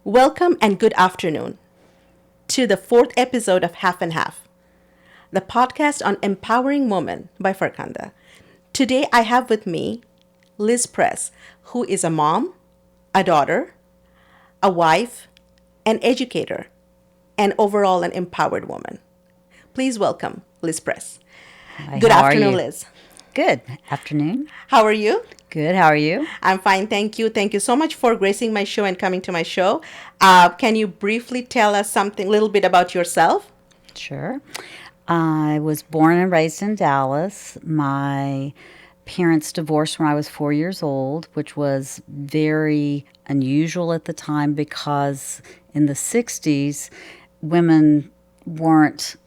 Welcome and good afternoon to the fourth episode of Half and Half, the podcast on empowering women by Farkhanda. Today I have with me Liz Press, who is a mom, a daughter, a wife, an educator, and overall an empowered woman. Please welcome Liz Press. Hi, Good how are afternoon, you? Liz. Good afternoon. How are you? Good, how are you? I'm fine, thank you. Thank you so much for gracing my show and coming to my show. Can you briefly tell us something, a little bit about yourself? Sure. I was born and raised in Dallas. My parents divorced when I was 4 years old, which was very unusual at the time because in the 60s, women weren't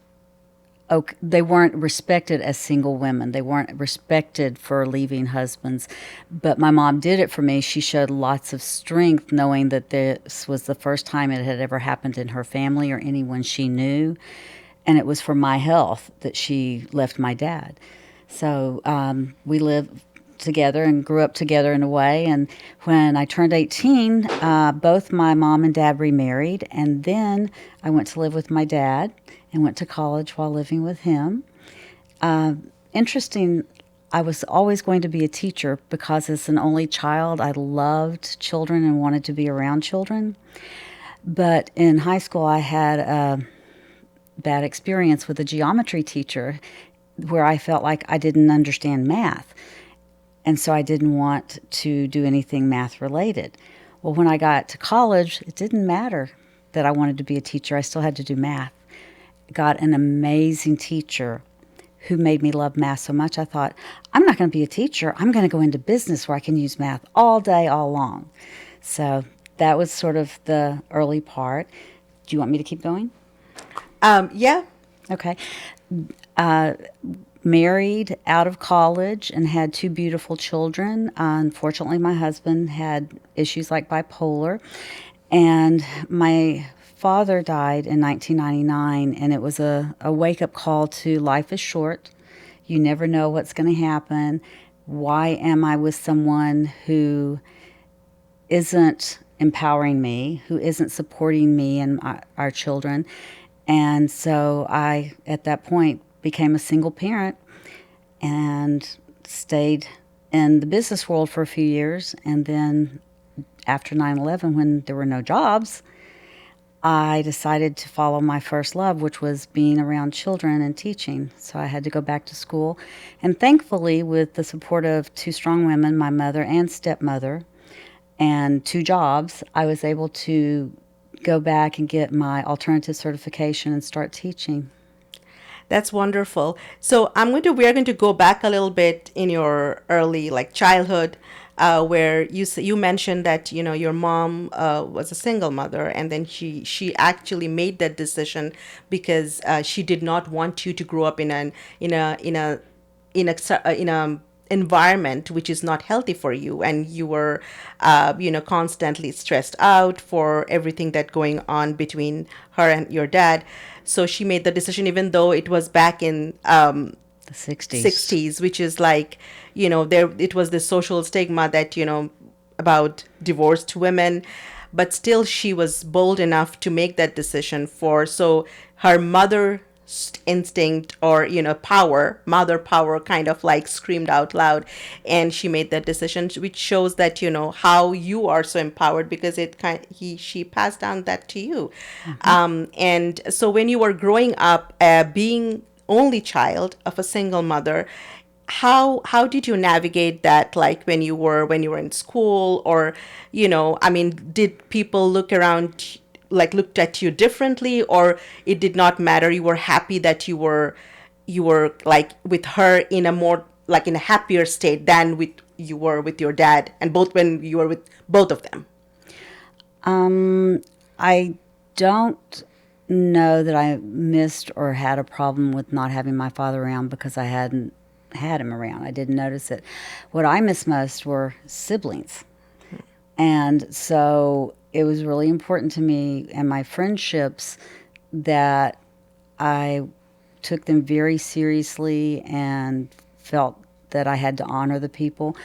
they weren't respected as single women. They weren't respected for leaving husbands. But my mom did it for me. She showed lots of strength knowing that this was the first time it had ever happened in her family or anyone she knew. And it was for my health that she left my dad. So we lived together and grew up together in a way. And when I turned 18, both my mom and dad remarried. And then I went to live with my dad and went to college while living with him. Interesting, I was always going to be a teacher because as an only child, I loved children and wanted to be around children. But in high school, I had a bad experience with a geometry teacher where I felt like I didn't understand math. And so I didn't want to do anything math related. Well, when I got to college, it didn't matter that I wanted to be a teacher. I still had to do math. Got an amazing teacher who made me love math so much. I thought, I'm not going to be a teacher. I'm going to go into business where I can use math all day, all long. So that was sort of the early part. Do you want me to keep going? Yeah. Okay. Uh, Married out of college and had two beautiful children. Unfortunately, my husband had issues like bipolar, and my father died in 1999, and it was a wake up call to life is short. You never know what's going to happen. Why am I with someone who isn't empowering me, who isn't supporting me and our children? And so I, at that point, became a single parent and stayed in the business world for a few years. And then after 9/11, when there were no jobs, I decided to follow my first love, which was being around children and teaching. So I had to go back to school. And thankfully, with the support of two strong women, my mother and stepmother, and two jobs, I was able to go back and get my alternative certification and start teaching. That's wonderful. So we are going to go back a little bit in your early like childhood, where you mentioned that your mom was a single mother, and then she actually made that decision because she did not want you to grow up in a in a in a environment which is not healthy for you, and you were constantly stressed out for everything that going on between her and your dad. So she made the decision, even though it was back in The 60s. 60s, which is like, there it was the social stigma that about divorced women, but still she was bold enough to make that decision for so her mother instinct, or mother power kind of like screamed out loud, and she made that decision, which shows that how you are so empowered, because it kind he she passed down that to you. And so when you were growing up, being only child of a single mother, how did you navigate that, like when you were in school, or I mean, did people looked at you differently, or it did not matter, you were happy that you were like with her in a more like in a happier state than with you were with your dad, and both when you were with both of them? I don't know that I missed or had a problem with not having my father around because I hadn't had him around. I didn't notice it. What I miss most were siblings. And so it was really important to me and my friendships that I took them very seriously and felt that I had to honor the people.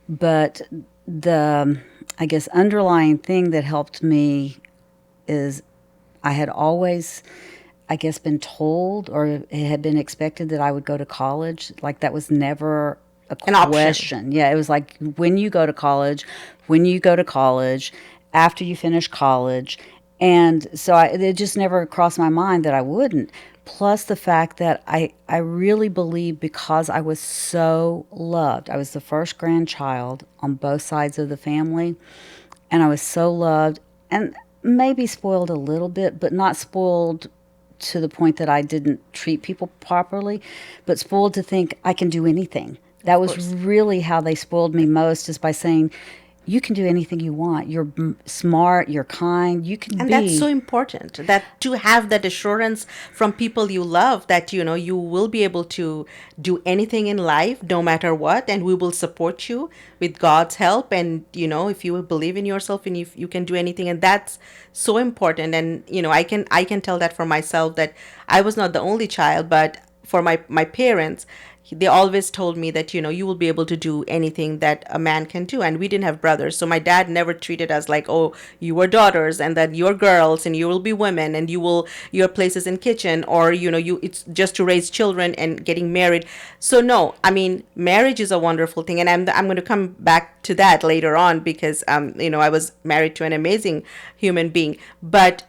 But the, I guess, underlying thing that helped me is I had always, I guess, been told or it had been expected that I would go to college. Like that was never a An option. question. Yeah, it was like when you go to college, when you go to college, after you finish college. And so it just never crossed my mind that I wouldn't. Plus the fact that I really believe because I was so loved. I was the first grandchild on both sides of the family, and I was so loved and maybe spoiled a little bit, but not spoiled to the point that I didn't treat people properly, but spoiled to think I can do anything. That Of was course. really how they spoiled me most, is by saying, you can do anything you want. You're smart, you're kind, you can And that's so be. important, that to have that assurance from people you love that you will be able to do anything in life no matter what, and we will support you with God's help. And if you believe in yourself, and if you can do anything, and that's so important. And I can tell that for myself, that I was not the only child, but for my parents, they always told me that you will be able to do anything that a man can do. And we didn't have brothers, so my dad never treated us like, oh, you are daughters and that you're girls and you will be women and your place is in kitchen, or you it's just to raise children and getting married. So no, I mean, marriage is a wonderful thing, and I'm going to come back to that later on, because I was married to an amazing human being. But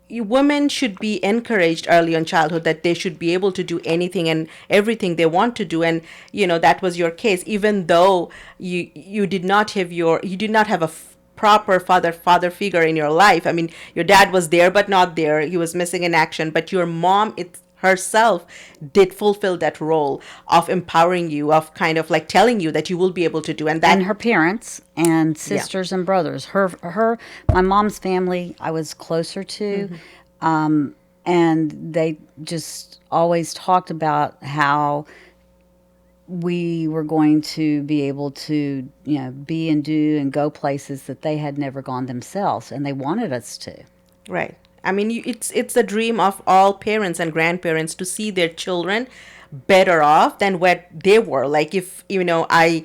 women should be encouraged early in childhood that they should be able to do anything and everything they want to do. And that was your case, even though you did not have a proper father figure in your life. I mean, your dad was there but not there, he was missing in action, but your mom herself did fulfill that role of empowering you, of kind of like telling you that you will be able to do. And And that, her parents and yeah. sisters and brothers. My mom's family, I was closer to, and they just always talked about how we were going to be able to, be and do and go places that they had never gone themselves, and they wanted us to. Right. I mean, it's a dream of all parents and grandparents to see their children better off than what they were. Like, if I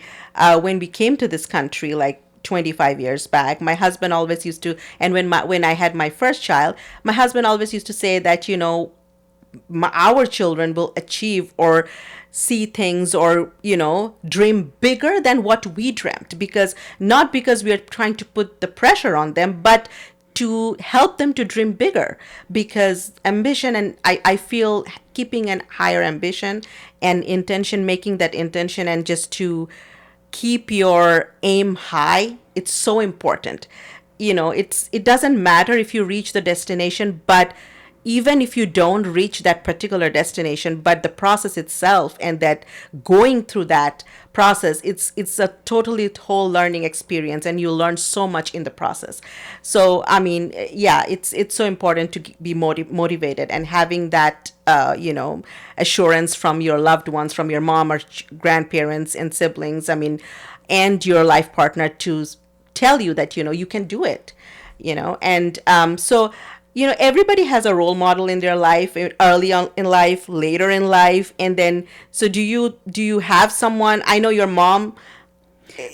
when we came to this country, like 25 years back, my husband always used to, and when I had my first child, my husband always used to say that our children will achieve or see things, or dream bigger than what we dreamt, because not because we are trying to put the pressure on them, but to help them to dream bigger. Because ambition, and I feel keeping an higher ambition and intention, making that intention, and just to keep your aim high, it's so important. It doesn't matter if you reach the destination, but even if you don't reach that particular destination, but the process itself, and that going through that process, it's a totally whole learning experience, and you learn so much in the process. So I mean, yeah, it's so important to be motivated, and having that assurance from your loved ones, from your mom or grandparents and siblings, I mean, and your life partner, to tell you that you can do it. And so everybody has a role model in their life, early on in life, later in life. And then, so do you have someone? I know your mom.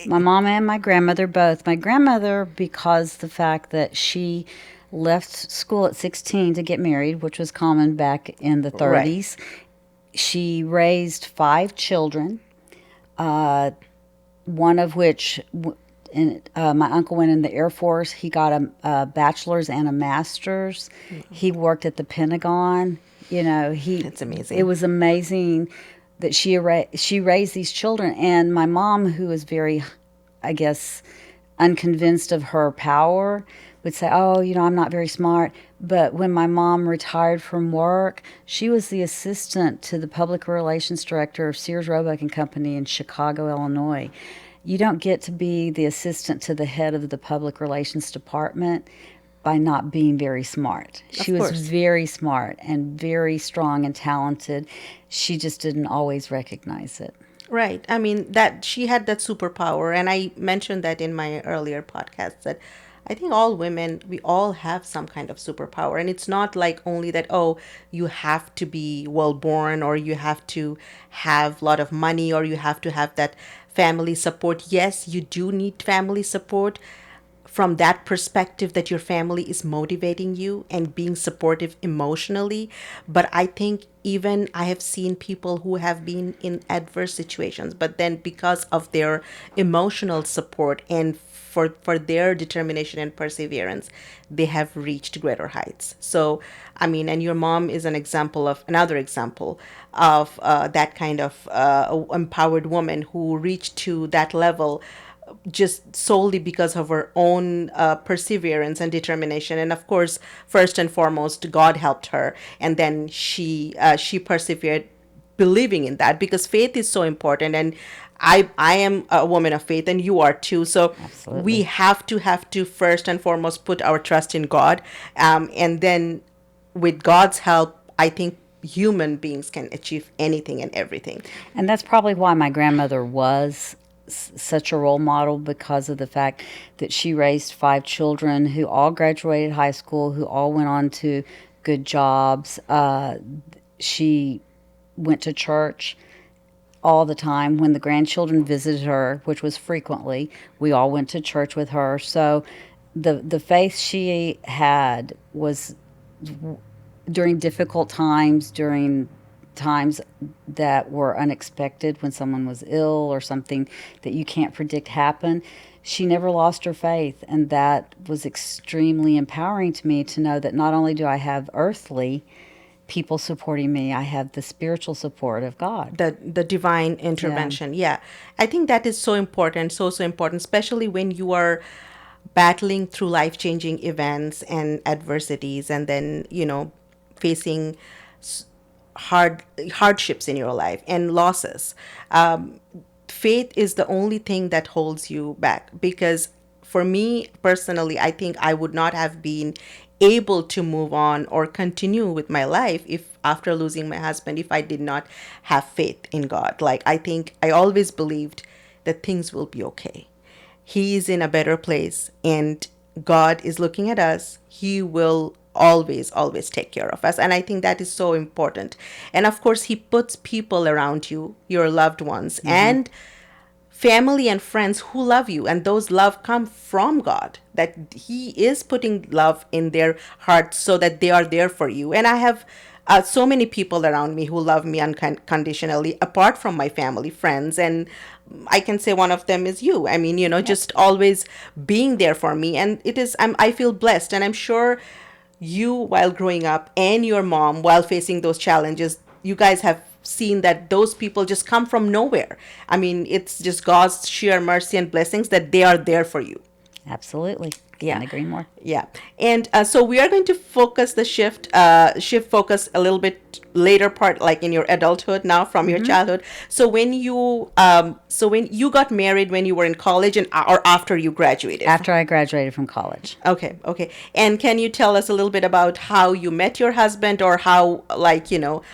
My mom and my grandmother both. My grandmother, because the fact that she left school at 16 to get married, which was common back in the Right. 30s, she raised five children, one of which my uncle went in the Air Force. He got a bachelor's and a master's. He worked at the Pentagon. It's It amazing. was amazing that she raised these children. And my mom, who was very, I guess, unconvinced of her power, would say, "Oh, I'm not very smart." But when my mom retired from work, she was the assistant to the public relations director of Sears Roebuck and Company in Chicago, Illinois. You don't get to be the assistant to the head of the public relations department by not being very smart. She Of was course. very smart and very strong and talented. She just didn't always recognize it. Right. I mean, that she had that superpower. And I mentioned that in my earlier podcast, that I think all women, we all have some kind of superpower. And it's not like only that, oh, you have to be well born, or you have to have a lot of money, or you have to have that family support. Yes, you do need family support, from that perspective that your family is motivating you and being supportive emotionally. But I think even I have seen people who have been in adverse situations, but then because of their emotional support and for their determination and perseverance, they have reached greater heights. So, I mean, and your mom is an example of another example of that kind of empowered woman who reached to that level just solely because of her own perseverance and determination. And of course, first and foremost, God helped her, and then she persevered, believing in that, because faith is so important. And I am a woman of faith, and you are too. So we Absolutely. have to first and foremost put our trust in God, and then with God's help, I think human beings can achieve anything and everything. And that's probably why my grandmother was such a role model, because of the fact that she raised five children who all graduated high school, who all went on to good jobs. She went to church all the time. When the grandchildren visited her, which was frequently, we all went to church with her. So the faith she had was during difficult times, during times that were unexpected, when someone was ill or something that you can't predict happen. She never lost her faith, and that was extremely empowering to me, to know that not only do I have earthly people supporting me, I have the spiritual support of God. The divine Yeah. intervention. Yeah, I think that is so important, so important, especially when you are battling through life changing events and adversities, and then facing hard hardships in your life and losses. Faith is the only thing that holds you back, because for me personally, I think I would not have been able to move on or continue with my life if after losing my husband, if I did not have faith in God. Like, I think I always believed that things will be okay. He is in a better place, and God is looking at us. He will always take care of us, and I think that is so important. And of course, he puts people around you, your loved ones, Mm-hmm. and family and friends who love you, and those love come from God, that he is putting love in their hearts so that they are there for you. And I have so many people around me who love me unconditionally, apart from my family, friends, and I can say one of them is you. I mean, Yep. just always being there for me. And I feel blessed, and I'm sure you, while growing up, and your mom while facing those challenges, you guys have seen that those people just come from nowhere. I mean, it's just God's sheer mercy and blessings that they are there for you. Absolutely. Yeah. Can't agree more. Yeah. And so we are going to focus the shift focus a little bit later part, like in your adulthood now, from your Mm-hmm. childhood. So when you got married, when you were in college, and or after you graduated. After I graduated from college. Okay, okay. And can you tell us a little bit about how you met your husband, or how, like,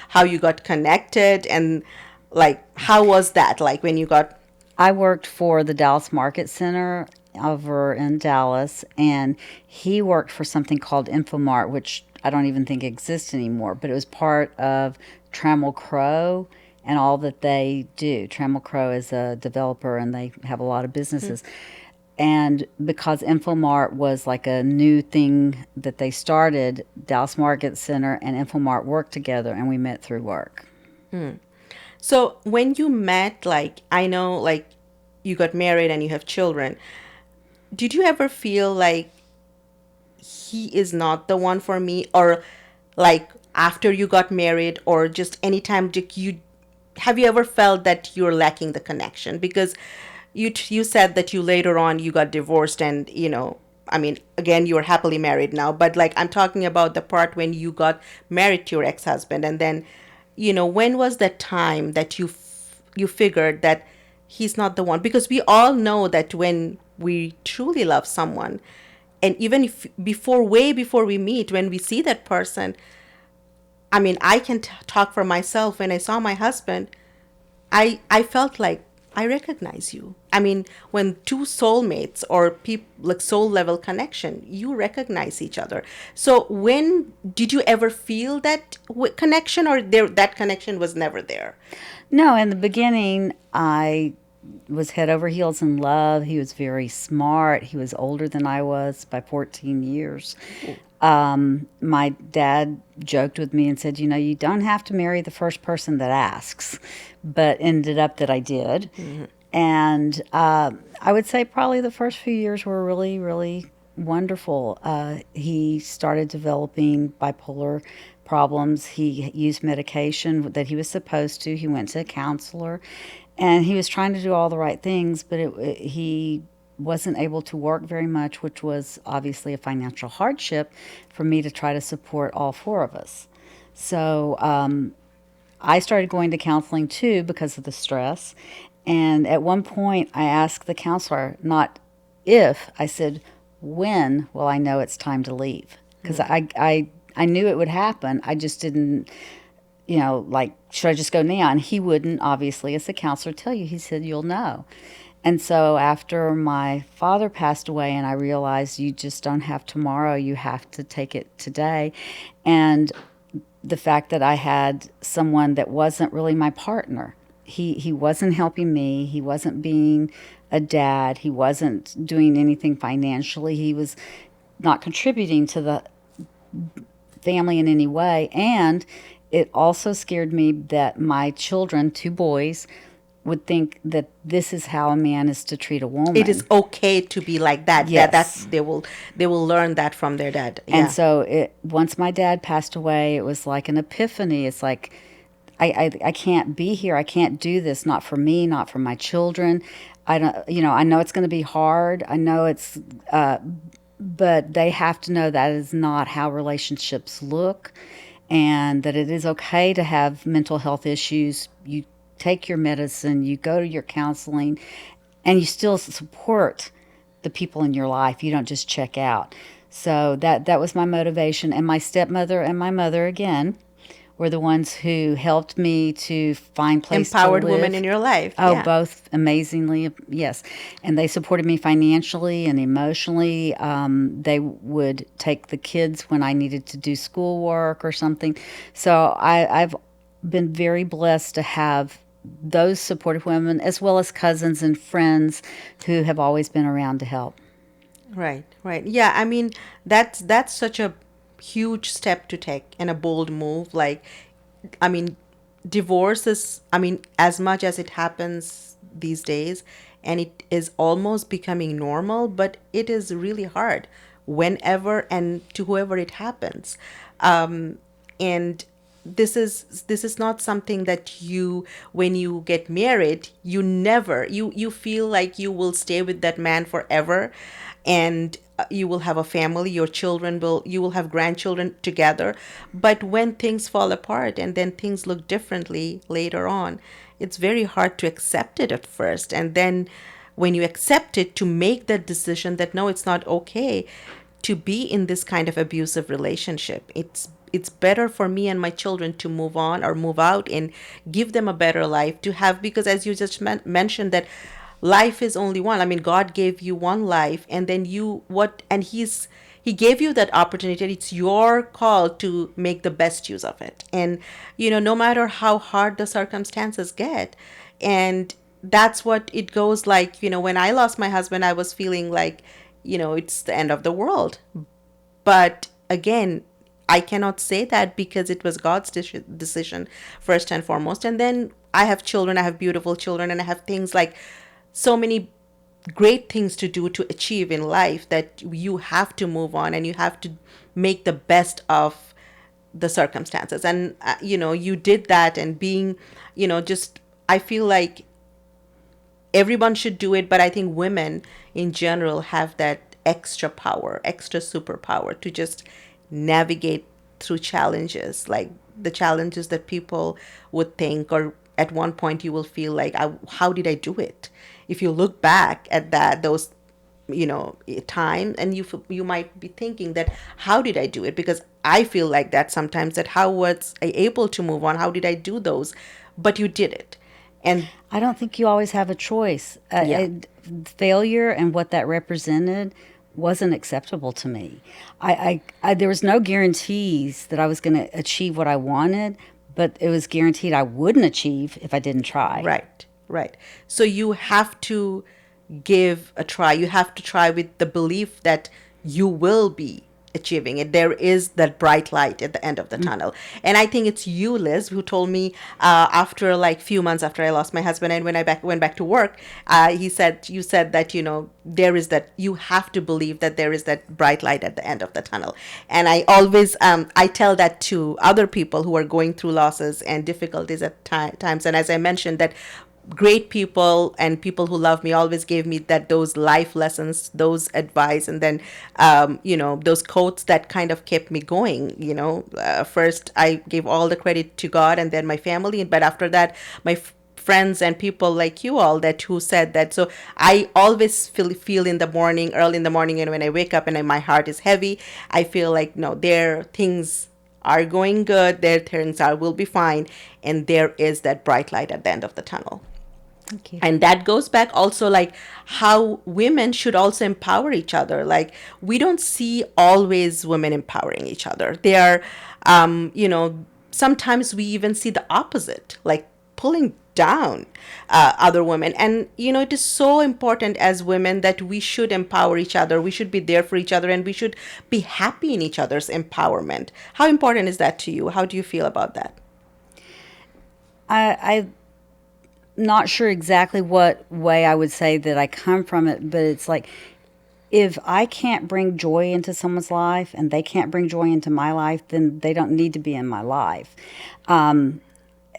how you got connected, and like how was that like when you got. I worked for the Dallas Market Center over in Dallas, and he worked for something called Infomart, which I don't even think exists anymore, but it was part of Trammell Crow and all that they do. Trammell Crow is a developer, and they have a lot of businesses. And because Infomart was like a new thing that they started, Dallas Market Center and Infomart worked together, and we met through work. So when you met, like, I know, like, you got married and you have children, did you ever feel like he is not the one for me, or like after you got married, or just anytime you have you ever felt that you're lacking the connection? Because you said that you later on you got divorced, and I mean, again, you're happily married now, but like, I'm talking about the part when you got married to your ex-husband, and then when was that time that you figured that he's not the one? Because we all know that when we truly love someone, and even if way before we meet, when we see that person, I mean, I can talk for myself. When I saw my husband, I felt like I recognize you. I mean, when two soulmates or people, like soul level connection, you recognize each other. So when did you ever feel that connection, or that connection was never there? No, in the beginning, I was head over heels in love. He was very smart. He was older than I was by 14 years. My dad joked with me and said, you know, you don't have to marry the first person that asks, but ended up that I did. And I would say probably the first few years were really, really wonderful. He started developing bipolar problems. He used medication that he was supposed to. He went to a counselor, and he was trying to do all the right things, but he wasn't able to work very much, which was obviously a financial hardship for me to try to support all four of us. So I started going to counseling too because of the stress. And at one point, I asked the counselor, not if, I said, when will I know it's time to leave? Because I knew it would happen. I just didn't, like, should I just go now? And he wouldn't, obviously, as a counselor, tell you. He said, you'll know. And so after my father passed away, and I realized you just don't have tomorrow, you have to take it today. And the fact that I had someone that wasn't really my partner. He wasn't helping me. He wasn't being a dad. He wasn't doing anything financially. He was not contributing to the family in any way. And it also scared me that my children, two boys, would think that this is how a man is to treat a It is woman. okay to be like that. That's Yes. they will learn that from their dad. And Yeah. so once my dad passed away, it was like an epiphany. It's like, I can't be here. I can't do this. Not for me, not for my children. I don't, I know it's going to be hard. I know but they have to know that is not how relationships look, and that it is okay to have mental health issues. You take your medicine, you go to your counseling, and you still support the people in your life. You don't just check out. So that was my motivation. And my stepmother and my mother, again, were the ones who helped me to find place to Empowered woman in live. your life. Oh, Yeah. both amazingly, yes. And they supported me financially and emotionally. They would take the kids when I needed to do schoolwork or something. So I've been very blessed to have those supportive women, as well as cousins and friends who have always been around to help. Right, right. Yeah, I mean, that's such a huge step to take and a bold move. Like, I mean, divorce is, I mean, as much as it happens these days, and it is almost becoming normal, but it is really hard whenever and to whoever it happens. And this is not something that you, when you get married, you feel like you will stay with that man forever, and you will have a family, your children will, you will have grandchildren together. But when things fall apart and then things look differently later on, it's very hard to accept it at first. And then when you accept it, to make that decision that no, it's not okay to be in this kind of abusive relationship. It's better for me and my children to move on or move out and give them a better life to have, because as you just mentioned, that life is only one. I mean, God gave you one life, and then you what and he gave you that opportunity. It's your call to make the best use of it. And no matter how hard the circumstances get. And that's what it goes like. When I lost my husband, I was feeling like, it's the end of the world. But again, I cannot say that, because it was God's decision first and foremost. And then I have children, I have beautiful children, and I have things like so many great things to do to achieve in life, that you have to move on and you have to make the best of the circumstances. And you did that. And being, just, I feel like everyone should do it, but I think women in general have that extra power, extra superpower to just navigate through challenges, like the challenges that people would think, or at one point you will feel like, how did I do it? If you look back at those time, and you might be thinking that, how did I do it? Because I feel like that sometimes, that how was I able to move on? How did I do those? But you did it. And I don't think you always have a choice. yeah. Failure and what that represented wasn't acceptable to me. There was no guarantees that I was going to achieve what I wanted, but it was guaranteed I wouldn't achieve if I didn't try. Right. Right. So you have to give a try. You have to try with the belief that you will be achieving it. There is that bright light at the end of the tunnel. And I think it's you, Liz, who told me after like few months after I lost my husband and when went back to work, you said that, there is that, you have to believe that there is that bright light at the end of the tunnel. And I always, I tell that to other people who are going through losses and difficulties at times. And as I mentioned, that great people and people who love me always gave me that, those life lessons, those advice, and then those quotes that kind of kept me going. First I gave all the credit to God and then my family, but after that my friends and people like you all, that who said that. So I always feel in the morning, early in the morning, and when I wake up and my heart is heavy, I feel like, no, there things are going good, there things are will be fine, and there is that bright light at the end of the tunnel. Thank you. And that goes back also, like, how women should also empower each other. Like, we don't see always women empowering each other. They are, sometimes we even see the opposite, like pulling down other women. And it is so important as women that we should empower each other, we should be there for each other, and we should be happy in each other's empowerment. How important is that to you? How do you feel about that? I'm not sure exactly what way I would say that I come from it, but it's like, if I can't bring joy into someone's life and they can't bring joy into my life, then they don't need to be in my life.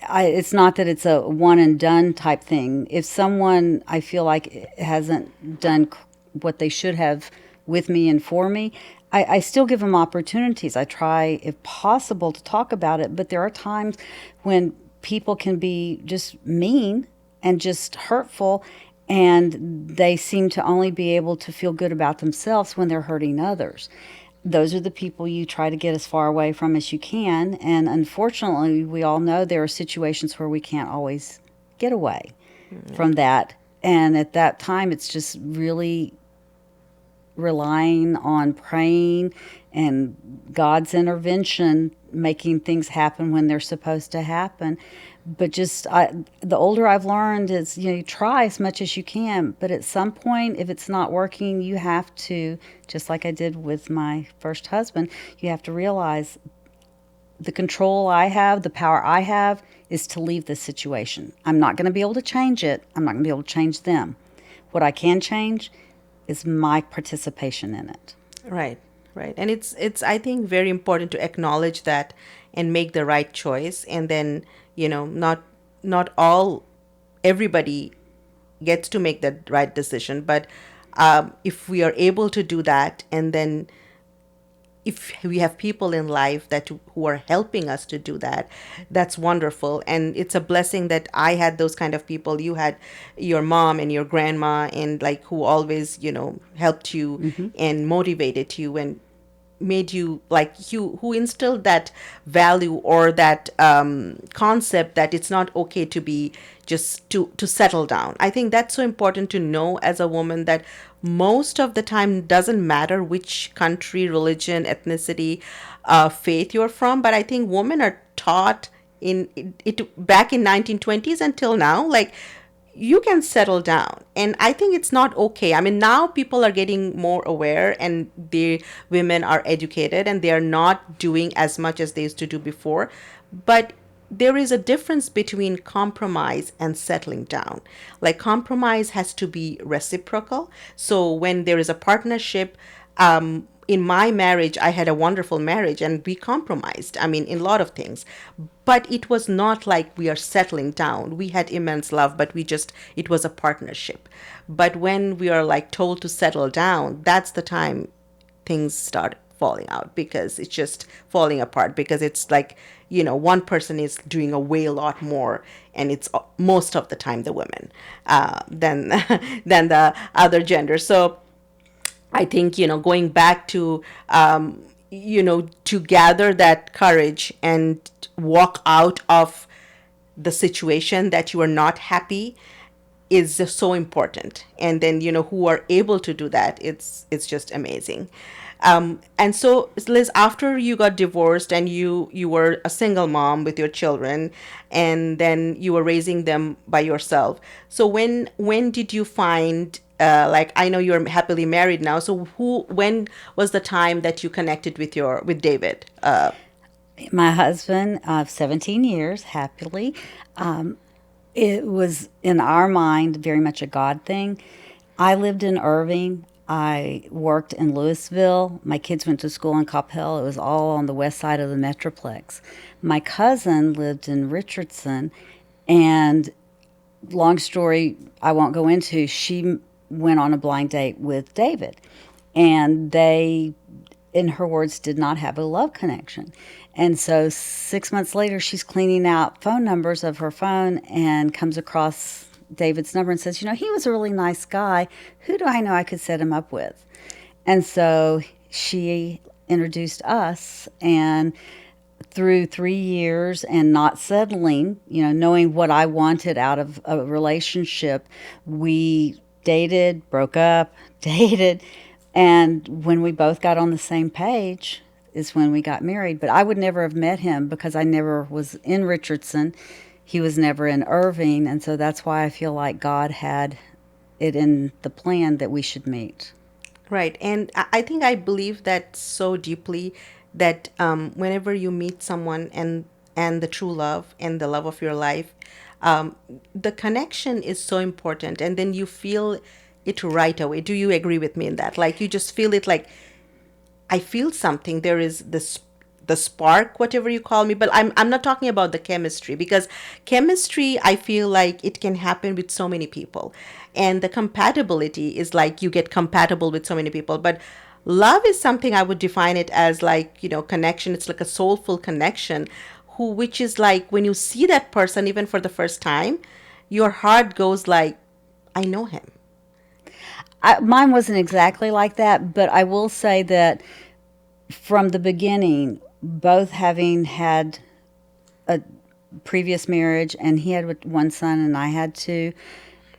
It's not that it's a one and done type thing. If someone I feel like hasn't done what they should have with me and for me, I still give them opportunities. I try, if possible, to talk about it. But there are times when people can be just mean and just hurtful, and they seem to only be able to feel good about themselves when they're hurting others. Those are the people you try to get as far away from as you can. And unfortunately, we all know there are situations where we can't always get away from that. And at that time, it's just really relying on praying and God's intervention, making things happen when they're supposed to happen. But the older I've learned is, you try as much as you can, but at some point, if it's not working, you have to, just like I did with my first husband, you have to realize the control I have, the power I have, is to leave the situation. I'm not going to be able to change it. I'm not going to be able to change them. What I can change is my participation in it. Right, right. And it's I think very important to acknowledge that and make the right choice. And then, not all everybody gets to make the right decision, but if we are able to do that, and then if we have people in life that who are helping us to do that, that's wonderful. And it's a blessing that I had those kind of people. You had your mom and your grandma, and like, who always helped you and motivated you and made you, like, you who instilled that value or that concept that it's not okay to be just to settle down. I think that's so important to know as a woman, that most of the time doesn't matter which country, religion, ethnicity, faith you're from, but I think women are taught in it back in 1920s until now, like, you can settle down. And I think it's not okay. I mean, now people are getting more aware, and the women are educated, and they are not doing as much as they used to do before. But there is a difference between compromise and settling down. Like, compromise has to be reciprocal. So when there is a partnership, in my marriage, I had a wonderful marriage and we compromised, I mean, in a lot of things. But it was not like we are settling down. We had immense love, but it was a partnership. But when we are like told to settle down, that's the time things start falling out, because it's just falling apart, because it's like, one person is doing a way a lot more, and it's most of the time the women than than the other gender. So I think, going back to, to gather that courage and walk out of the situation that you are not happy is just so important. And then, who are able to do that, it's just amazing. And so, Liz, after you got divorced and you were a single mom with your children, and then you were raising them by yourself. So when did you find, like, I know you're happily married now. So when was the time that you connected with David? My husband of 17 years, happily. It was in our mind very much a God thing. I lived in Irving. I worked in Louisville. My kids went to school in Coppell. It was all on the west side of the Metroplex. My cousin lived in Richardson, and long story I won't go into, she went on a blind date with David. And they, in her words, did not have a love connection. And so 6 months later, she's cleaning out phone numbers of her phone and comes across David's number and says, "You know, he was a really nice guy. Who do I know I could set him up with?" And so she introduced us, and through 3 years and not settling, knowing what I wanted out of a relationship, we dated, broke up, dated. And when we both got on the same page is when we got married. But I would never have met him because I never was in Richardson. He was never in Irving. And so that's why I feel like God had it in the plan that we should meet. Right. And I think I believe that so deeply that whenever you meet someone and the true love and the love of your life, the connection is so important. And then you feel it right away. Do you agree with me in that? Like you just feel it like I feel something. There is this the spark, whatever you call me, but I'm not talking about the chemistry because chemistry I feel like it can happen with so many people. And the compatibility is like you get compatible with so many people. But love is something I would define it as like, connection. It's like a soulful connection which is like when you see that person even for the first time, your heart goes like, I know him. Mine wasn't exactly like that, but I will say that from the beginning, both having had a previous marriage, and he had one son and I had two,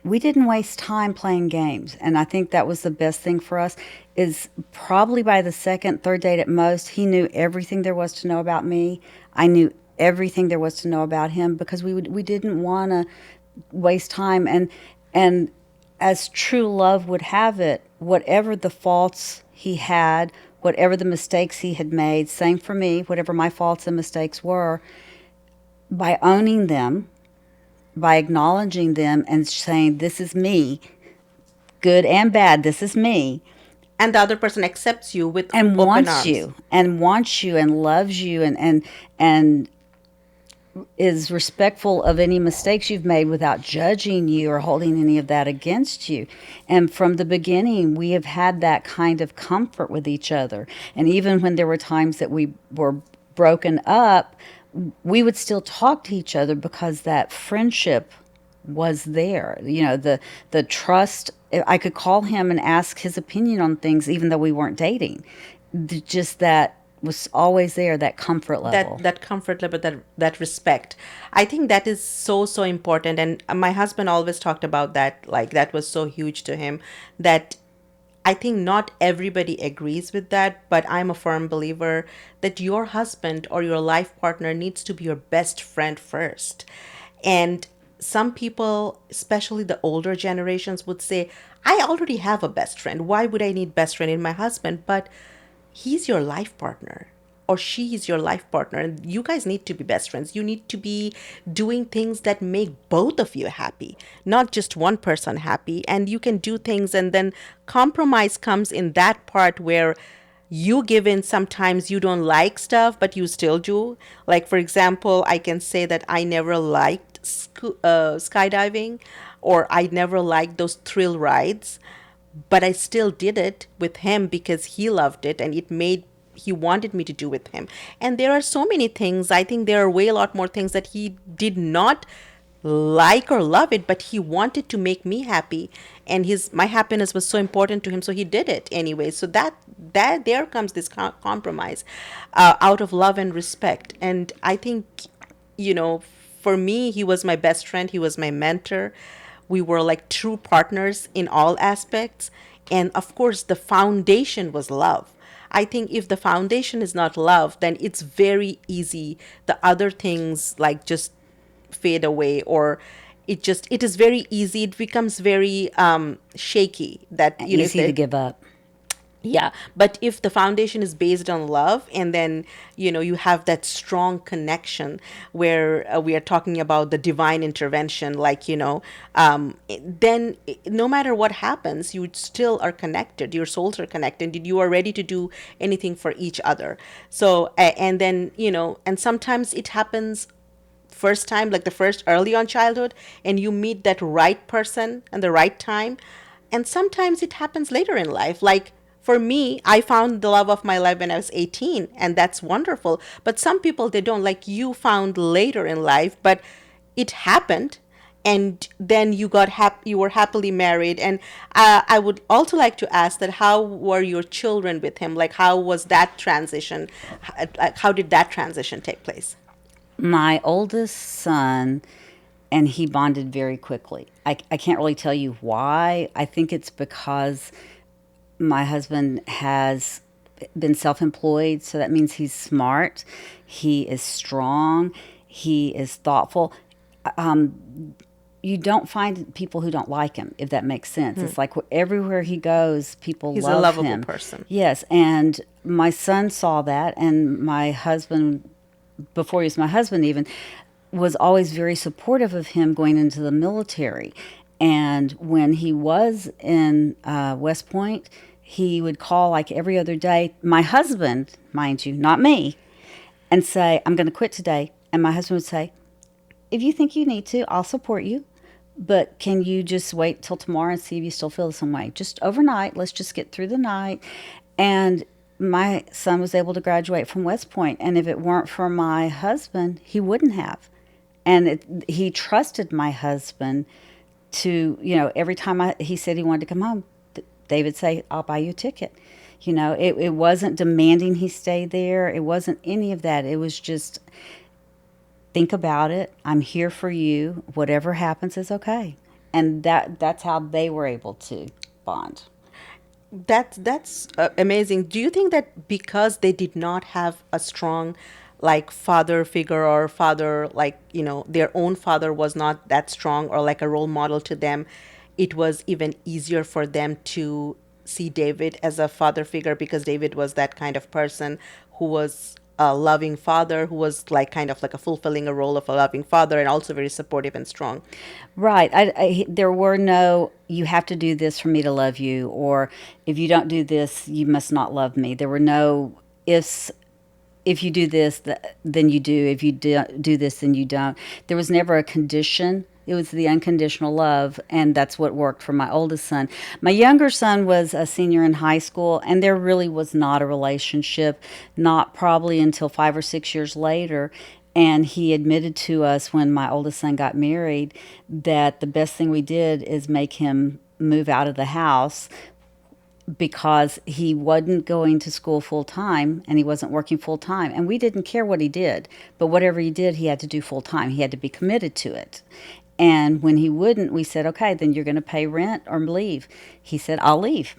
we didn't waste time playing games. And I think that was the best thing for us is probably by the second, third date at most, he knew everything there was to know about me. I knew everything there was to know about him because we didn't want to waste time. And as true love would have it, whatever the faults he had, whatever the mistakes he had made, same for me, whatever my faults and mistakes were, by owning them, by acknowledging them and saying, this is me, good and bad, this is me, And the other person accepts you with and open wants arms. you and wants you and loves you and is respectful of any mistakes you've made without judging you or holding any of that against you. And from the beginning, we have had that kind of comfort with each other. And even when there were times that we were broken up, we would still talk to each other because that friendship was there. The trust. I could call him and ask his opinion on things, even though we weren't dating. Just that was always there. That comfort that level. that comfort level, that respect, I think that is so important. And my husband always talked about that, like that was so huge to him, that I think not everybody agrees with that, but I'm a firm believer that your husband or your life partner needs to be your best friend first. And some people, especially the older generations, would say, I already have a best friend. Why would I need best friend in my husband? But he's your life partner or she is your life partner, and you guys need to be best friends. You need to be doing things that make both of you happy, not just one person happy. And you can do things, and then compromise comes in that part where you give in. Sometimes you don't like stuff but you still do. Like for example, I can say that I never liked skydiving, or I never liked those thrill rides, but I still did it with him because he loved it and he wanted me to do with him. And there are so many things. I think there are way a lot more things that he did not like or love it, but he wanted to make me happy, and his my happiness was so important to him, so he did it anyway. So that there comes this compromise out of love and respect. And I think, you know, for me, he was my best friend. He was my mentor. We were like true partners in all aspects. And of course, the foundation was love. I think if the foundation is not love, then it's very easy. The other things like just fade away, or it is very easy. It becomes very shaky that, if Easy to the give up. yeah, but if the foundation is based on love, and then, you have that strong connection where we are talking about the divine intervention, like, then no matter what happens, you still are connected. Your souls are connected. You are ready to do anything for each other. So, and then, and sometimes it happens first time, like the first early on childhood, and you meet that right person and the right time. And sometimes it happens later in life. Like for me, I found the love of my life when I was 18, and that's wonderful. But some people, they don't. Like you found later in life, but it happened, and then you were happily married. And I would also like to ask that, how were your children with him? Like how was that transition? Like how did that transition take place? My oldest son, and he bonded very quickly. I can't really tell you why. I think it's because my husband has been self employed, so that means he's smart, he is strong, he is thoughtful. You don't find people who don't like him, if that makes sense. It's like everywhere he goes, people He's a love lovable him. person. Yes, and my son saw that, and my husband, before he was my husband even, was always very supportive of him going into the military. And when he was in West Point, he would call like every other day, my husband, mind you, not me, and say, I'm going to quit today. And my husband would say, if you think you need to, I'll support you. But can you just wait till tomorrow and see if you still feel the same way? Just overnight, let's just get through the night. And my son was able to graduate from West Point, and if it weren't for my husband, he wouldn't have. And he trusted my husband to, every time he said he wanted to come home, David would say, I'll buy you a ticket. It wasn't demanding he stay there. It wasn't any of that. It was just, think about it. I'm here for you. Whatever happens is okay. And that's how they were able to bond. That's amazing. Do you think that because they did not have a strong, like, father figure, or father, like, their own father was not that strong, or like a role model to them, it was even easier for them to see David as a father figure, because David was that kind of person who was a loving father, who was like kind of like a fulfilling a role of a loving father, and also very supportive and strong. Right. There were no, you have to do this for me to love you, or if you don't do this, you must not love me. There were no ifs. If you do this, then you do. If you do this, then you don't. There was never a condition. It was the unconditional love, and that's what worked for my oldest son. My younger son was a senior in high school, and there really was not a relationship, not probably until 5 or 6 years later. And he admitted to us when my oldest son got married that the best thing we did is make him move out of the house because he wasn't going to school full time and he wasn't working full time. And we didn't care what he did, but whatever he did, he had to do full time. He had to be committed to it. And when he wouldn't, we said, okay, then you're going to pay rent or leave. He said, I'll leave.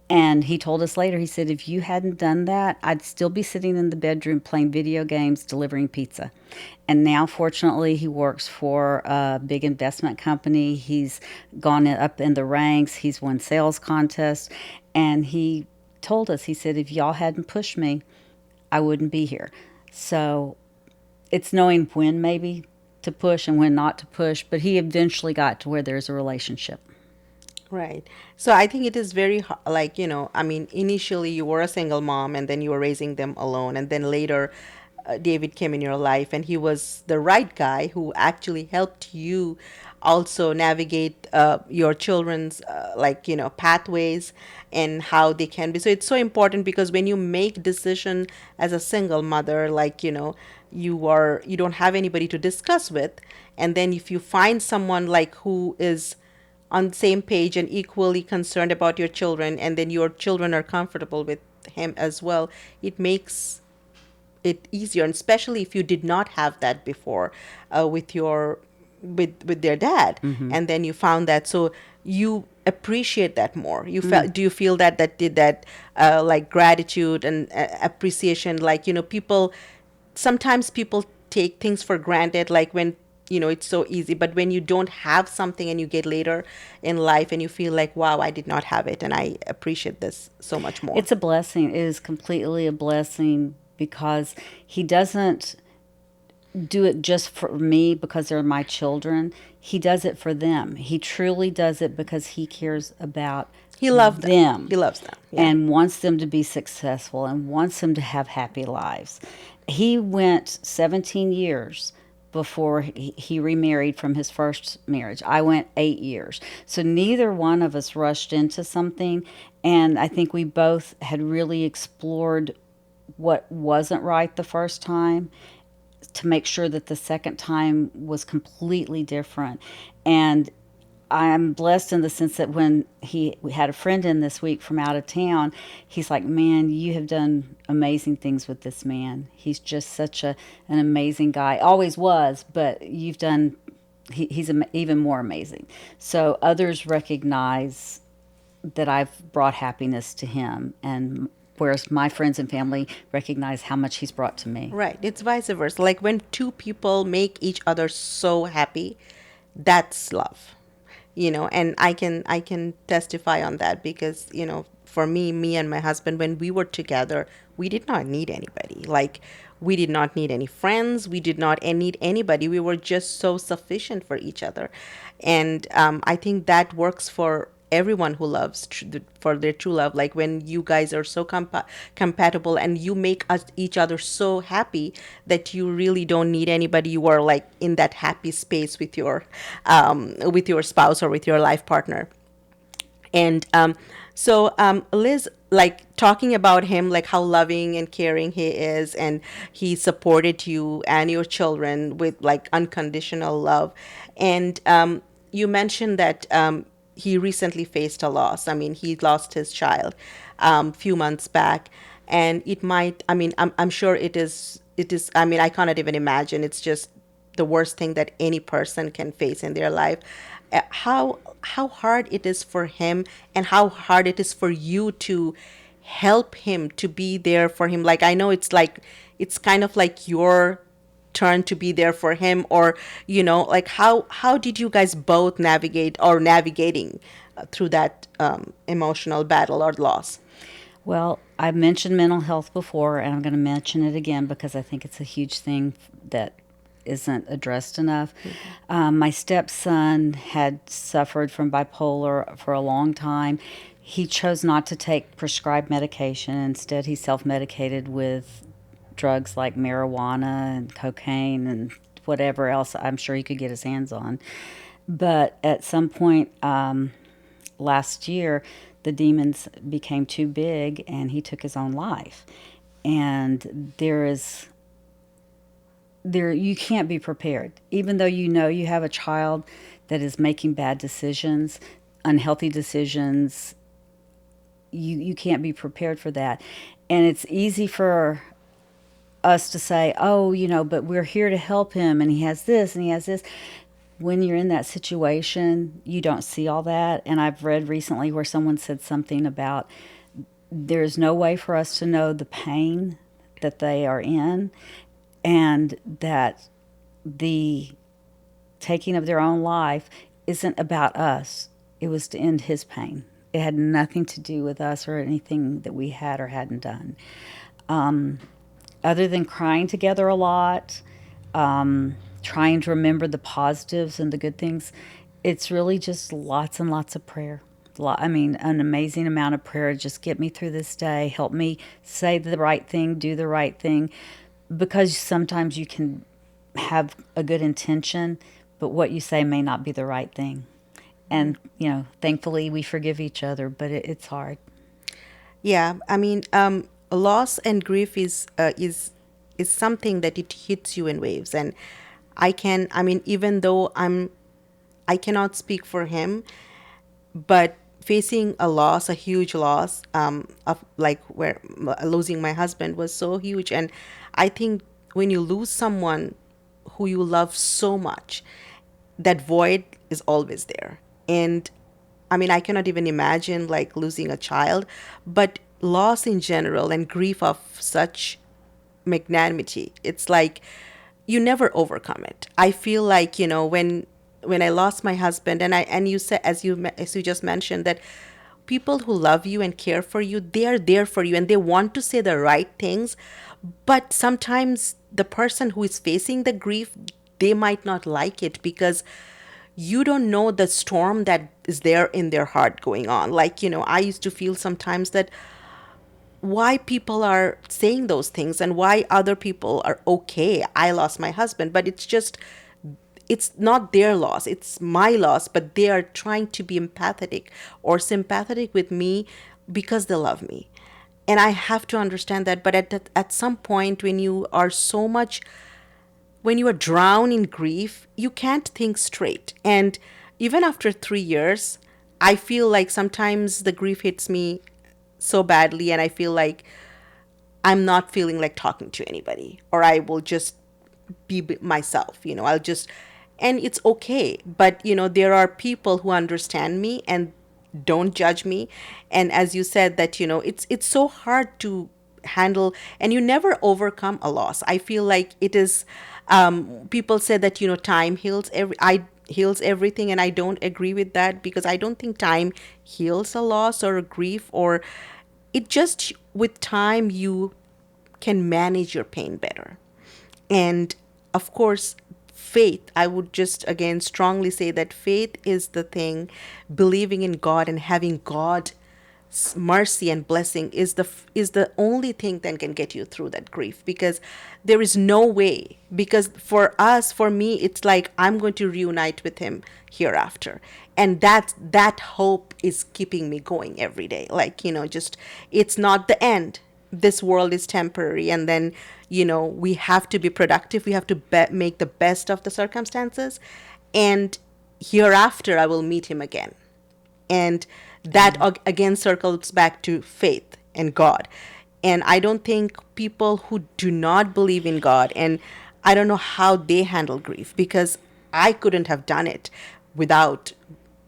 And he told us later, he said, if you hadn't done that, I'd still be sitting in the bedroom playing video games, delivering pizza. And now, fortunately, he works for a big investment company. He's gone up in the ranks. He's won sales contests. And he told us, he said, if y'all hadn't pushed me, I wouldn't be here. So it's knowing when maybe to push and when not to push. But he eventually got to where there's a relationship. Right. So I think it is very like, I mean, initially you were a single mom, and then you were raising them alone. And then later, David came in your life, and he was the right guy who actually helped you also navigate your children's, like, pathways, and how they can be. So it's so important, because when you make decision as a single mother, like, you don't have anybody to discuss with. And then if you find someone like who is on the same page and equally concerned about your children, and then your children are comfortable with him as well, it makes it easier. And especially if you did not have that before, with their dad, and then you found that. So you appreciate that more? You felt, do you feel that that did that, like gratitude and appreciation, like, people, sometimes people take things for granted, like when, it's so easy, but when you don't have something and you get later in life and you feel like, wow, I did not have it and I appreciate this so much more. It's a blessing. It is completely a blessing because he doesn't do it just for me because they're my children. He does it for them. He truly does it because he cares about He loved them. He them loves them. Yeah. and wants them to be successful and wants them to have happy lives. He went 17 years before he remarried from his first marriage. I went 8 years. So neither one of us rushed into something. And I think we both had really explored what wasn't right the first time to make sure that the second time was completely different. And I'm blessed in the sense that when we had a friend in this week from out of town, he's like, "Man, you have done amazing things with this man. He's just such an amazing guy. Always was, but you've done. He's even more amazing." So others recognize that I've brought happiness to him, and whereas my friends and family recognize how much he's brought to me. Right. It's vice versa. Like when two people make each other so happy, that's love. And I can testify on that because, for me and my husband, when we were together, we did not need anybody. Like, we did not need any friends. We did not need anybody. We were just so sufficient for each other. And I think that works for everyone who loves for their true love, like when you guys are so compatible and you make each other so happy that you really don't need anybody. You are like in that happy space with your spouse or with your life partner. And Liz, like talking about him, like how loving and caring he is, and he supported you and your children with like unconditional love. And you mentioned that he recently faced a loss. I mean, he lost his child few months back, and it might. I mean, I'm sure it is. It is. I mean, I cannot even imagine. It's just the worst thing that any person can face in their life. How hard it is for him, and how hard it is for you to help him, to be there for him. Like, I know it's like it's kind of like your turn to be there for him, or like how did you guys both navigate or navigating through that emotional battle or loss? Well, I've mentioned mental health before, and I'm going to mention it again because I think it's a huge thing that isn't addressed enough. My stepson had suffered from bipolar for a long time. He chose not to take prescribed medication. Instead, he self medicated with drugs like marijuana and cocaine and whatever else I'm sure he could get his hands on. But at some point last year, the demons became too big and he took his own life. And there you can't be prepared. Even though you know you have a child that is making bad decisions, unhealthy decisions, you can't be prepared for that. And it's easy for us to say, oh, but we're here to help him and he has this and he has this. When you're in that situation, you don't see all that. And I've read recently where someone said something about there's no way for us to know the pain that they are in, and that the taking of their own life isn't about us. It was to end his pain. It had nothing to do with us or anything that we had or hadn't done. Other than crying together a lot, trying to remember the positives and the good things, it's really just lots and lots of prayer. I mean, an amazing amount of prayer. Just get me through this day. Help me say the right thing, do the right thing. Because sometimes you can have a good intention, but what you say may not be the right thing. And, thankfully we forgive each other, but it's hard. Yeah, I mean, loss and grief is something that it hits you in waves, and I mean, even though I cannot speak for him, but facing a loss, a huge loss, of like where losing my husband was so huge, and I think when you lose someone who you love so much, that void is always there. And I mean, I cannot even imagine like losing a child, but loss in general and grief of such magnanimity, it's like you never overcome it. I feel like, when I lost my husband, and you said, as you just mentioned, that people who love you and care for you, they are there for you and they want to say the right things, but sometimes the person who is facing the grief, they might not like it because you don't know the storm that is there in their heart going on. Like, I used to feel sometimes that why people are saying those things and why other people are okay. I lost my husband, but it's not their loss, it's my loss, but they are trying to be empathetic or sympathetic with me because they love me. And I have to understand that. But at some point, when you are drowned in grief, you can't think straight. And even after 3 years, I feel like sometimes the grief hits me so badly, and I feel like I'm not feeling like talking to anybody, or I will just be myself. I'll just, and it's okay. But, there are people who understand me and don't judge me. And as you said, that, it's so hard to handle, and you never overcome a loss. I feel like it is, people say that, time heals everything, and I don't agree with that, because I don't think time heals a loss or a grief, or it just, with time, you can manage your pain better. And of course, faith, I would just again strongly say that faith is the thing. Believing in God and having God's mercy and blessing is the only thing that can get you through that grief, because there is no way. Because for me, it's like I'm going to reunite with him hereafter, and that hope is keeping me going every day. Like, just, it's not the end. This world is temporary, and then, we have to be productive, we have to make the best of the circumstances, and hereafter I will meet him again. And that again circles back to faith and God. And I don't think people who do not believe in God, and I don't know how they handle grief, because I couldn't have done it without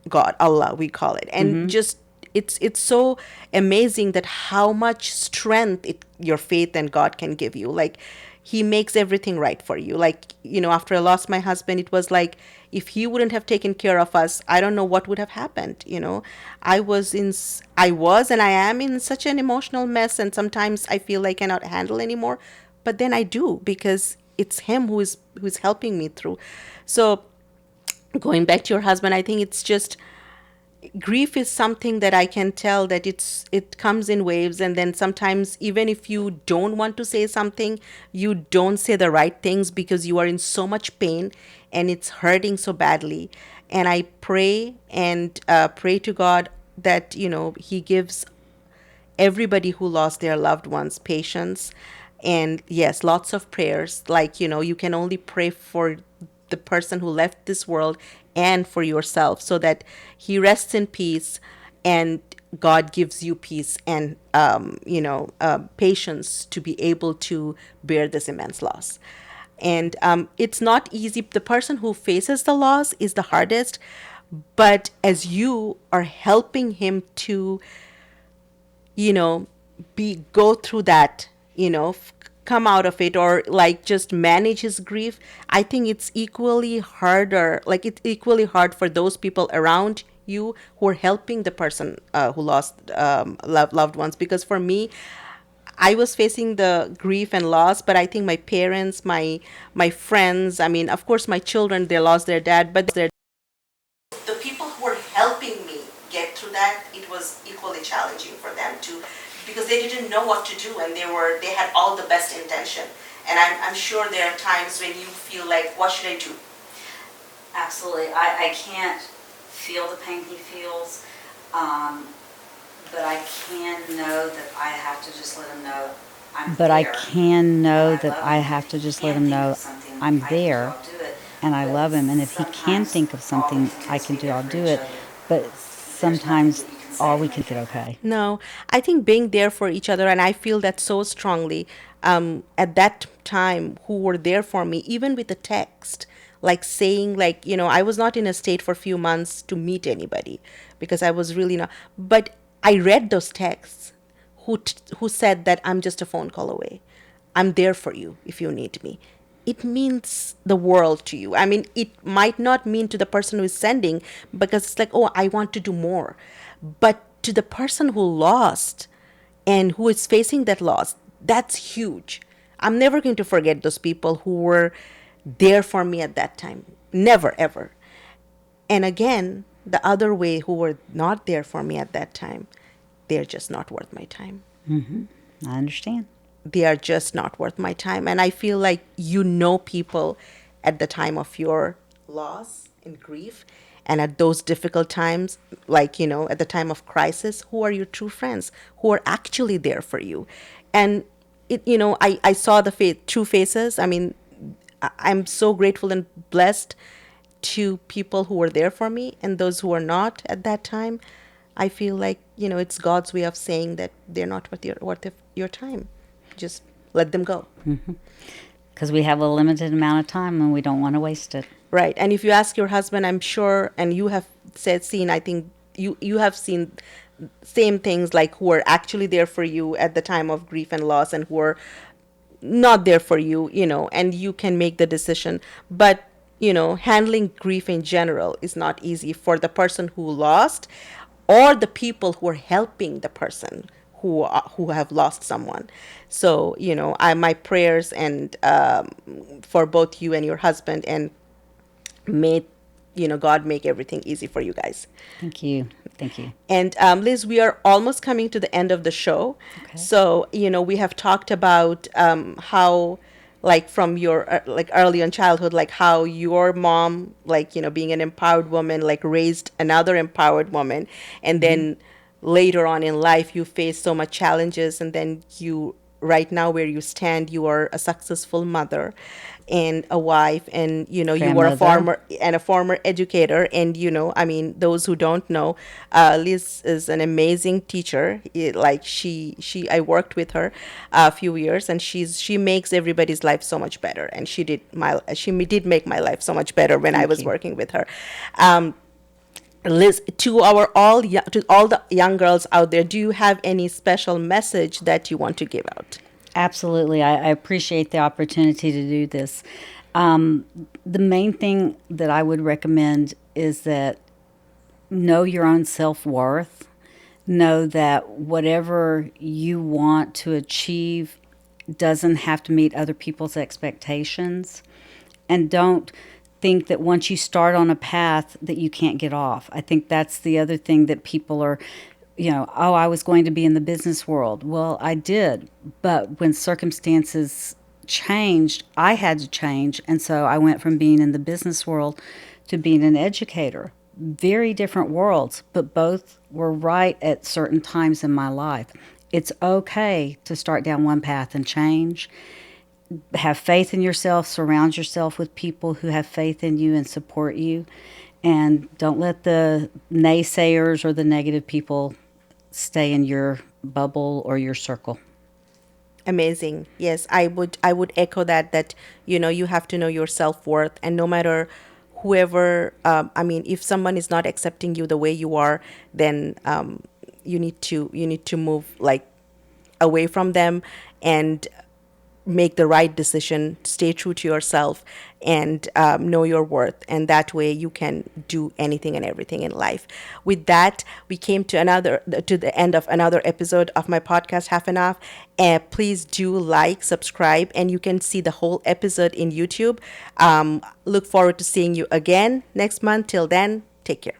God, Allah, we call it. And Mm-hmm. just, it's so amazing that how much strength your faith and God can give you. Like, he makes everything right for you. Like, after I lost my husband, it was like, if he wouldn't have taken care of us, I don't know what would have happened. I was and I am in such an emotional mess, and sometimes I feel like I cannot handle anymore, but then I do, because it's him who's helping me through. So, going back to your husband, I think it's just, grief is something that I can tell that it comes in waves, and then sometimes, even if you don't want to say something, you don't say the right things because you are in so much pain and it's hurting so badly. And I pray and pray to God that, he gives everybody who lost their loved ones patience, and yes, lots of prayers. Like, you can only pray for the person who left this world and for yourself, so that he rests in peace, and God gives you peace and, patience to be able to bear this immense loss. And it's not easy. The person who faces the loss is the hardest, but as you are helping him to, you know be go through that, come out of it, or like just manage his grief, I think it's equally harder. Like, it's equally hard for those people around you who are helping the person who lost loved ones. Because for me, I was facing the grief and loss, but I think my parents, my friends, I mean, of course, my children, they lost their dad, but the people who were helping me get through that, it was equally challenging for them too, because they didn't know what to do, and they had all the best intention. And I'm sure there are times when you feel like, what should I do? Absolutely. I can't feel the pain he feels, but I can know that I have to just let him know I'm But I there. can know And I that love I him. have If to he just can let him think of know something, I'm I can do, there I'll do it. and I But love him. And if he can sometimes think of all we something, can do I is can be do, there I'll for do each it. other. But There's nothing sometimes that you can or we can make it okay. No, I think being there for each other, and I feel that so strongly. At that time, who were there for me, even with a text, like saying, like, I was not in a state for a few months to meet anybody because I was really not. But I read those texts who said that I'm just a phone call away. I'm there for you if you need me. It means the world to you. I mean, it might not mean to the person who is sending because it's like, oh, I want to do more. But to the person who lost and who is facing that loss, that's huge. I'm never going to forget those people who were there for me at that time. Never, ever. And again, the other way who were not there for me at that time, they're just not worth my time. I understand. They are just not worth my time. And I feel like people at the time of your loss and grief and at those difficult times, like, at the time of crisis, who are your true friends, who are actually there for you. And I saw the true faces. I mean, I'm so grateful and blessed to people who were there for me, and those who are not at that time. I feel like, it's God's way of saying that they're not worth your time. Just let them go. Because we have a limited amount of time and we don't want to waste it. Right. And if you ask your husband, I'm sure, and you have seen, I think you have seen same things, like who are actually there for you at the time of grief and loss and who are not there for you, and you can make the decision. But, handling grief in general is not easy for the person who lost or the people who are helping the person who have lost someone. So, my prayers and for both you and your husband, and may God make everything easy for you guys. Thank you. Thank you. And Liz, we are almost coming to the end of the show. Okay. So, we have talked about how, like, from your like early in childhood, like how your mom, like, being an empowered woman, like raised another empowered woman, and then later on in life you face so much challenges, and then right now where you stand, you are a successful mother and a wife, and you were Grandmother. a former educator. And I mean, those who don't know, Liz is an amazing teacher. Like, I worked with her a few years, and she makes everybody's life so much better, and she did make my life so much better when I Thank was you. working with her. Liz, to all the young girls out there, do you have any special message that you want to give out? Absolutely. I appreciate the opportunity to do this. The main thing that I would recommend is that know your own self worth. Know that whatever you want to achieve doesn't have to meet other people's expectations. And don't think that once you start on a path that you can't get off. I think that's the other thing that people are, oh, I was going to be in the business world. Well, I did. But when circumstances changed, I had to change. And so I went from being in the business world to being an educator. Very different worlds, but both were right at certain times in my life. It's okay to start down one path and change. Have faith in yourself, surround yourself with people who have faith in you and support you, and don't let the naysayers or the negative people stay in your bubble or your circle. Amazing. Yes, I would echo that you have to know your self-worth, and no matter whoever, I mean, if someone is not accepting you the way you are, then you need to move, like, away from them, and make the right decision, stay true to yourself, and know your worth. And that way you can do anything and everything in life. With that, we came to the end of another episode of my podcast, Half Enough. Please do like, subscribe, and you can see the whole episode in YouTube. Look forward to seeing you again next month. Till then, take care.